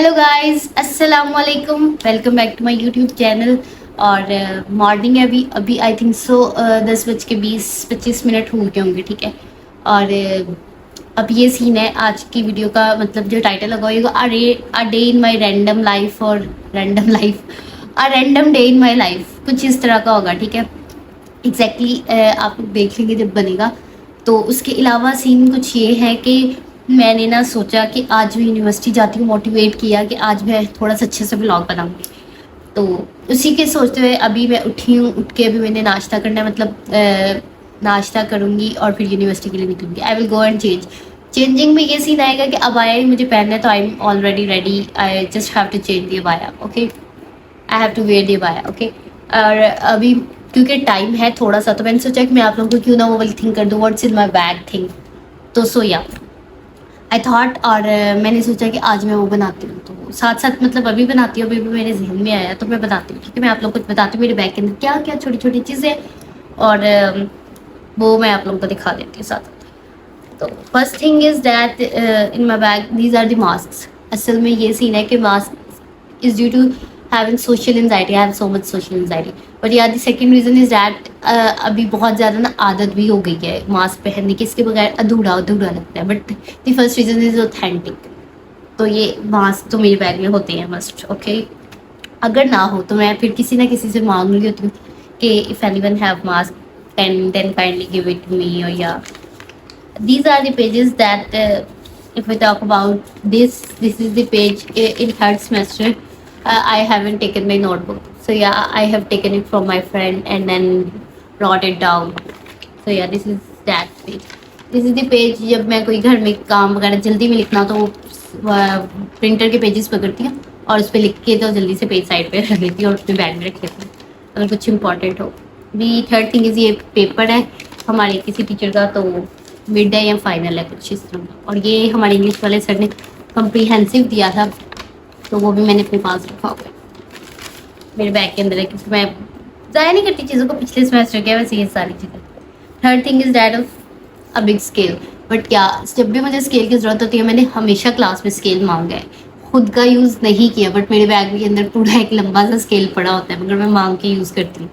Hello guys, अस्सलाम वालेकुम। Welcome back to my YouTube channel. और मॉर्निंग है अभी अभी आई थिंक सो 10:20-25 हो गए होंगे, ठीक है। और अब ये सीन है आज की वीडियो का, मतलब जो टाइटल लगा होगा a day in my random life, और random life, a random day in my life, कुछ इस तरह का होगा, ठीक है। एग्जैक्टली आप लोग देख लेंगे जब बनेगा। तो उसके अलावा सीन कुछ ये है कि मैंने ना सोचा कि आज मैं यूनिवर्सिटी जाती हूँ, मोटिवेट किया कि आज मैं थोड़ा सा अच्छे से व्लॉग बनाऊंगी। तो उसी के सोचते हुए अभी मैं उठी हूँ। उठ के अभी मैंने नाश्ता करना है, मतलब नाश्ता करूँगी और फिर यूनिवर्सिटी के लिए निकलूंगी। I will go and changing में ये सीन आएगा कि अबाया ही मुझे पहनना है, तो I am already ready. I just have to change the अबाया, okay. I have to wear the अबाया, ओके। और अभी क्योंकि टाइम है थोड़ा सा, तो मैंने सोचा कि मैं आप लोगों को क्यों ना वो वाली थिंक कर दूँ, what's in my bag thing. तो सो या आई थॉट, और मैंने सोचा कि आज मैं वो बनाती हूँ। तो साथ साथ मतलब अभी बनाती हूँ, अभी भी मेरे जहन में आया तो मैं बताती हूँ, ठीक है। मैं आप लोगों को बताती हूँ मेरे बैग के अंदर क्या क्या छोटी छोटी चीज़ें, और वो मैं आप लोगों को दिखा देती हूँ साथ साथ। तो first thing is that in my bag these are the mask. असल में ये सीन है कि mask is due to having social anxiety. I have so much social anxiety. But यार the second reason is that अभी बहुत ज़्यादा ना आदत भी हो गई है मास्क पहनने की, इसके बगैर अधूरा अधूरा लगता है। But the first reason is authentic. तो ये मास्क तो मेरे बैग में होते हैं मस्ट, ओके। अगर ना हो तो मैं फिर किसी ना किसी से मांग रही होती हूँ कि if anyone have mask then kindly give it to me, or yeah, these are the pages that if we talk about this is the page in third semester. I haven't taken my notebook, so yeah, I have taken it from my friend and then brought it down. So yeah, this is that page. This is the page जब मैं कोई घर में काम वगैरह जल्दी में लिखना हो तो प्रिंटर के पेजेस पकड़ती हूँ और उस पर लिख के तो जल्दी से पेज साइड पे रख लेती हूँ और अपने बैग में रख लेती हूँ अगर कुछ इंपॉर्टेंट हो। दी थर्ड थिंग इज़ ये पेपर है हमारे किसी टीचर का, तो मिड है या फाइनल है कुछ इस तरह का। और ये हमारे इंग्लिश वाले सर ने कम्प्रीहेंसिव दिया था, तो वो भी मैंने अपने पास रखा हुआ है, मेरे बैग के अंदर है, क्योंकि मैं ज़ाया नहीं करती चीज़ों को। पिछले सेमेस्टर के वैसे ये सारी चीज़ें। Third thing is that of a big scale. But क्या जब भी मुझे स्केल की ज़रूरत होती है, मैंने हमेशा क्लास में स्केल मांगा है, खुद का यूज़ नहीं किया। बट मेरे बैग के अंदर पूरा एक लंबा सा स्केल पड़ा होता है, मगर मैं मांग के यूज़ करती हूँ।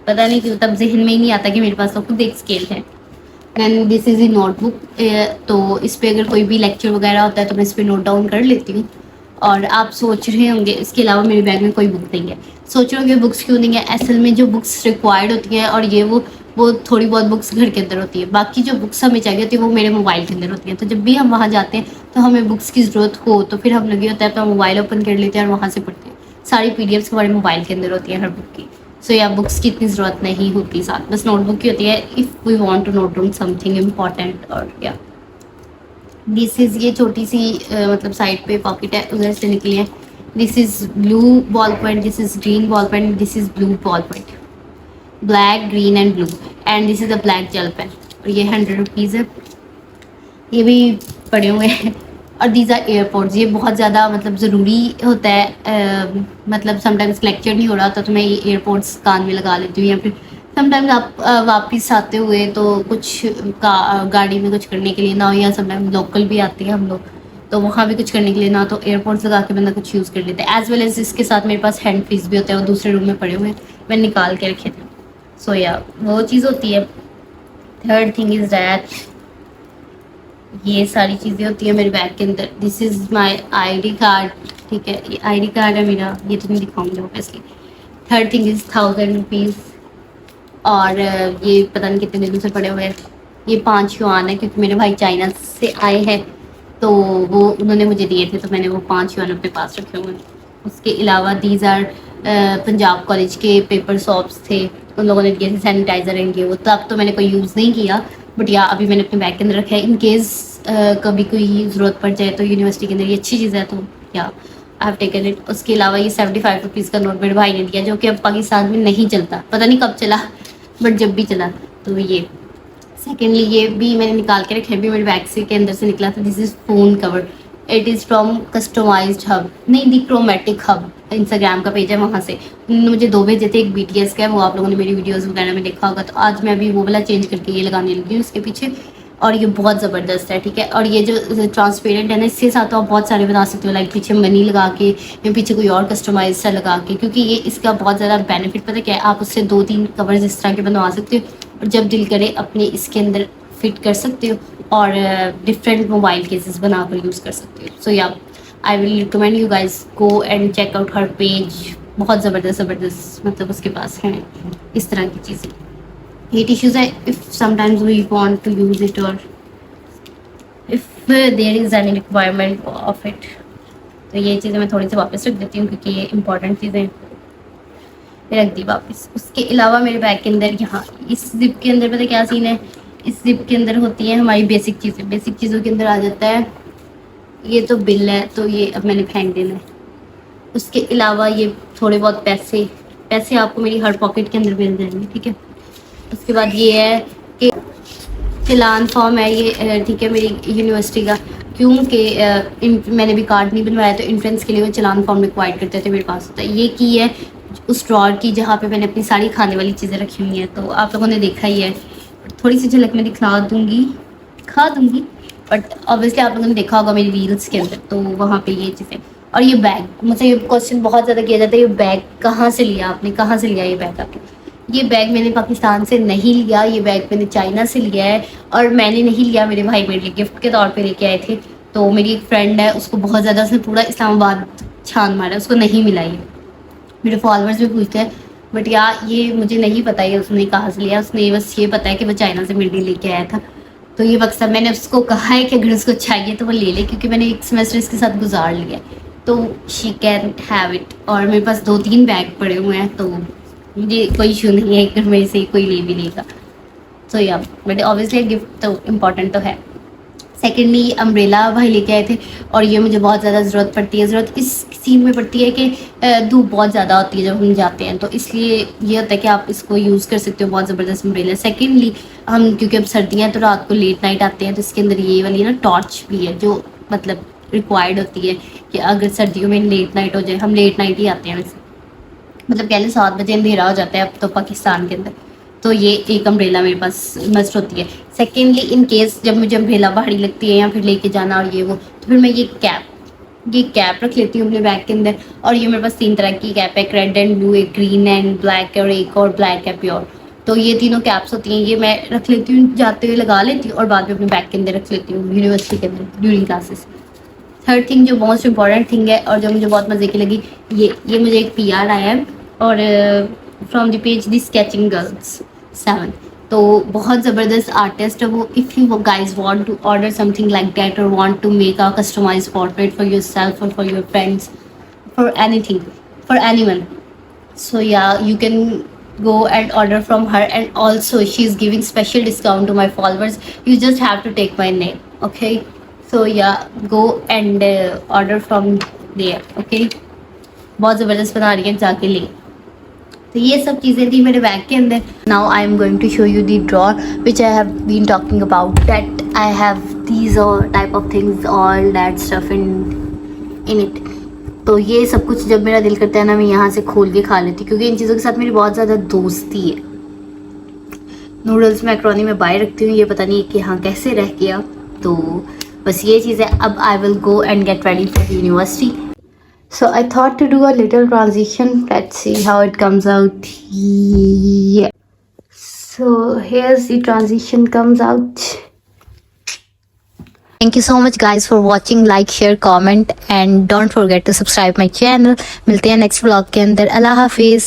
पता नहीं क्यों, तब जहन में ही नहीं आता कि मेरे पास तो खुद एक स्केल है। And this is a notebook. तो इस पर अगर कोई भी लेक्चर वगैरह होता है तो मैं इस पर नोट डाउन कर लेती हूँ। और आप सोच रहे होंगे इसके अलावा मेरे बैग में कोई बुक नहीं है। सोच रहे होंगे बुक्स क्यों नहीं है। असल में जो बुक्स रिक्वायर्ड होती हैं, और ये वो थोड़ी बहुत बुक्स घर के अंदर होती है, बाकी जो बुक्स हमें चाहिए होती है वो मेरे मोबाइल के अंदर होती हैं। तो जब भी हम वहाँ जाते हैं तो हमें बुक्स की ज़रूरत हो तो फिर हम लगे होता है अपना मोबाइल ओपन कर लेते हैं और वहाँ से पढ़ते हैं। सारी PDFs हमारे मोबाइल के अंदर होती हैं हर बुक की। सो या बुक्स की इतनी ज़रूरत नहीं होती, साथ बस नोटबुक की होती है if we want to note down something important. और या दिस इज़ ये छोटी सी मतलब साइड पे पॉकेट है, उधर से निकली है। This is blue ball point, this is green ball point, this is blue ball point, black green and blue, and this is a black gel pen. और ये 100 रुपीज़ है, ये भी पड़े हुए हैं। और दीज आर एयरपोर्ट्स। ये बहुत ज़्यादा मतलब ज़रूरी होता है, मतलब समटाइम्स लेक्चर नहीं हो रहा होता तो मैं ये एयरपोर्ट्स कान में लगा लेती हूँ, या फिर समटाइम्स आप वापस आते हुए तो कुछ गाड़ी में कुछ करने के लिए ना हो, या समटाइम्स लोकल भी आती है हम लोग, तो वहाँ भी कुछ करने के लिए ना, तो एयरपोर्ट्स लगा के बंदा कुछ यूज़ कर लेता है। एज वेल एज इसके साथ मेरे पास हैंड फ्रीज भी होता है, वो दूसरे रूम में पड़े हुए हैं, मैं निकाल के रखे थे। सो या वो चीज़ होती है। थर्ड थिंग इज़ दैट ये सारी चीज़ें होती हैं मेरे बैग के अंदर। This is my ID card, ठीक है, ये ID कार्ड है मेरा, ये तो नहीं दिखाऊंगी obviously. Third thing is 1000 rupees. और ये पता नहीं कितने दिनों से पड़े हुए हैं। ये 5 युआन है, क्योंकि मेरे भाई चाइना से आए हैं तो वो उन्होंने मुझे दिए थे, तो मैंने वो 5 युआन अपने पास रखे हुए हैं। उसके अलावा दीज आर पंजाब कॉलेज के पेपर सॉप्स थे, उन लोगों ने दिए थे, सैनिटाइज़र रहेंगे वो, तब तो मैंने कोई यूज़ नहीं किया। बट या अभी मैंने अपने बैग के अंदर रखा है इन केस कभी कोई ज़रूरत पड़ जाए तो यूनिवर्सिटी के अंदर ये अच्छी चीज़ है, तो या आई हैव टेकन इट। उसके अलावा ये 75 रुपीज़ का नोट मेरे भाई ने दिया, जो कि अब पाकिस्तान में नहीं चलता, पता नहीं कब चला, बट जब भी चला तो ये। सेकेंडली ये भी मैंने निकाल के रखे, भी मेरे बैग से के अंदर से निकला था। This is phone cover. It is from customised hub, नहीं दी क्रोमेटिक हब, इंस्टाग्राम का पेज है, वहाँ से उन्होंने मुझे 2 भेजे थे। एक BTS का है, वो आप लोगों ने मेरी वीडियोस वगैरह में देखा होगा। तो आज मैं अभी वो वाला चेंज करके ये लगाने लगी हूँ इसके पीछे। और ये बहुत ज़बरदस्त है, ठीक है। और ये जो ट्रांसपेरेंट है ना, इसके साथ तो आप बहुत सारे बना सकते हो, लाइक पीछे मनी लगा के या पीछे कोई और कस्टमाइज सा लगा के, क्योंकि ये इसका बहुत ज़्यादा बेनिफिट पता क्या है, आप उससे 2-3 कवर्स इस तरह के बनवा सकते हो और जब दिल करे अपने इसके अंदर फिट कर सकते हो और डिफरेंट मोबाइल केसेस बनाकर यूज़ कर सकते हो। So yeah I will recommend you guys go and check out her page. बहुत ज़बरदस्त मतलब उसके पास हैं इस तरह की चीज़ें। ये टिश्यूज़ है, if sometimes we want to use it और if there is any requirement of it. तो ये चीज़ें मैं थोड़ी सी वापस रख देती हूँ क्योंकि ये इंपॉर्टेंट चीज़ें रख दी वापस। उसके अलावा मेरे बैग के अंदर यहाँ इस जिप के अंदर पता क्या सीन है, इस जिप के अंदर होती है हमारी बेसिक चीज़ें। बेसिक चीज़ों के अंदर आ जाता है ये तो बिल है, तो ये अब मैंने फेंक देना है। उसके अलावा ये थोड़े बहुत पैसे आपको मेरी हर पॉकेट के अंदर मिल जाएंगे, ठीक है। उसके बाद ये है कि चालान फॉर्म है ये, ठीक है, मेरी यूनिवर्सिटी का, क्योंकि मैंने भी कार्ड नहीं बनवाया तो एंट्रेंस के लिए वो चालान फॉर्म रिक्वायर करते थे, मेरे पास होता है। ये की है उस ड्रॉर की जहाँ पे मैंने अपनी सारी खाने वाली चीज़ें रखी हुई हैं, तो आप लोगों ने देखा ही है। थोड़ी सी झलक मैं दिखा दूँगी बट ऑब्वियसली आप लोगों ने देखा होगा मेरी रील्स के अंदर, तो वहाँ पे ये चीज़ें। और ये बैग, मुझसे ये क्वेश्चन बहुत ज़्यादा किया जाता है, ये बैग कहाँ से लिया आपने, कहाँ से लिया ये बैग आपने? ये बैग मैंने पाकिस्तान से नहीं लिया, ये बैग मैंने चाइना से लिया है। और मैंने नहीं लिया, मेरे भाई मेरे लिए गिफ्ट के तौर पे लेके आए थे। तो मेरी एक फ्रेंड है, उसको बहुत ज़्यादा, उसने पूरा इस्लामाबाद छान मारा, उसको नहीं मिला ये। मेरे फॉलोअर्स भी पूछते हैं, बट यार ये मुझे नहीं पता है उसने कहाँ से लिया। उसने बस ये पता है कि वो चाइना से मेरे लिए लेके आया था। तो ये मकसद मैंने उसको कहा है कि अगर उसको चाहिए तो वो ले ले, क्योंकि मैंने एक सेमेस्टर इसके साथ गुजार लिया, तो शी कैन हैव इट। और मेरे पास 2-3 बैग पड़े हुए हैं, तो मुझे कोई इशू नहीं है अगर मेरे से कोई ले भी लेगा। सो या बट ऑब्वियसली गिफ्ट तो इम्पॉर्टेंट तो है। सेकेंडली अम्ब्रेला भाई लेके आए थे, और ये मुझे बहुत ज़्यादा ज़रूरत पड़ती है। ज़रूरत इस सीन में पड़ती है कि धूप बहुत ज़्यादा होती है जब हम जाते हैं, तो इसलिए ये होता है कि आप इसको यूज़ कर सकते हो, बहुत ज़बरदस्त अम्ब्रेला। सेकेंडली हम क्योंकि अब सर्दियाँ तो रात को लेट नाइट आते हैं, तो इसके अंदर ये वाली ना टॉर्च भी है जो मतलब रिक्वायर्ड होती है कि अगर सर्दियों में लेट नाइट हो जाए, हम लेट नाइट ही आते हैं वैसे, मतलब पहले 7 बजे अंधेरा हो जाता है अब तो पाकिस्तान के अंदर, तो ये एक अम्ब्रेला मेरे पास मस्ट होती है। सेकेंडली इन केस जब मुझे अम्ब्रेला भारी लगती है या फिर लेके जाना और ये वो, तो फिर मैं ये कैप रख लेती हूँ अपने बैग के अंदर। और ये मेरे पास 3 तरह की कैप है, एक रेड एंड ब्लू, एक ग्रीन एंड ब्लैक, और एक और ब्लैक है प्योर। तो ये तीनों कैप्स होती हैं, ये मैं रख लेती हूँ, जाते हुए लगा लेती हूँ और बाद में अपने बैग के अंदर रख लेती हूँ यूनिवर्सिटी के अंदर ड्यूरिंग क्लासेस। थर्ड थिंग जो मोस्ट इम्पॉर्टेंट थिंग है और जो मुझे बहुत मज़े की लगी, ये मुझे एक PR आया है, और from the page the sketching girls 7, तो बहुत ज़बरदस्त आर्टिस्ट है वो। If you guys want to order something like that और want to make a customise portrait for yourself और for your friends, for anything, for anyone, so yeah, you can go and order from her, and also she is giving special discount to my followers. You just have to take my name, okay? So yeah, go and order from there, okay? बहुत ज़बरदस्त बना रही है, जाके ले। तो ये सब चीज़ें थी मेरे बैग के अंदर। Now I am going to show you the drawer which I have been talking about, that I have these type of things, all that stuff in it. तो ये सब कुछ जब मेरा दिल करता है ना, मैं यहाँ से खोल के खा लेती हूँ, क्योंकि इन चीज़ों के साथ मेरी बहुत ज़्यादा दोस्ती है। नूडल्स मैक्रोनी में बाय रखती हूँ, ये पता नहीं कि हाँ कैसे रह गया। तो बस ये चीज़ है। अब I will go and get ready for the university. So I thought to do a little transition, let's see how it comes out. So here's the transition comes out. Thank you so much guys for watching, like, share, comment and don't forget to subscribe my channel. मिलते हैं next vlog के अंदर। अल्लाह हाफिज़।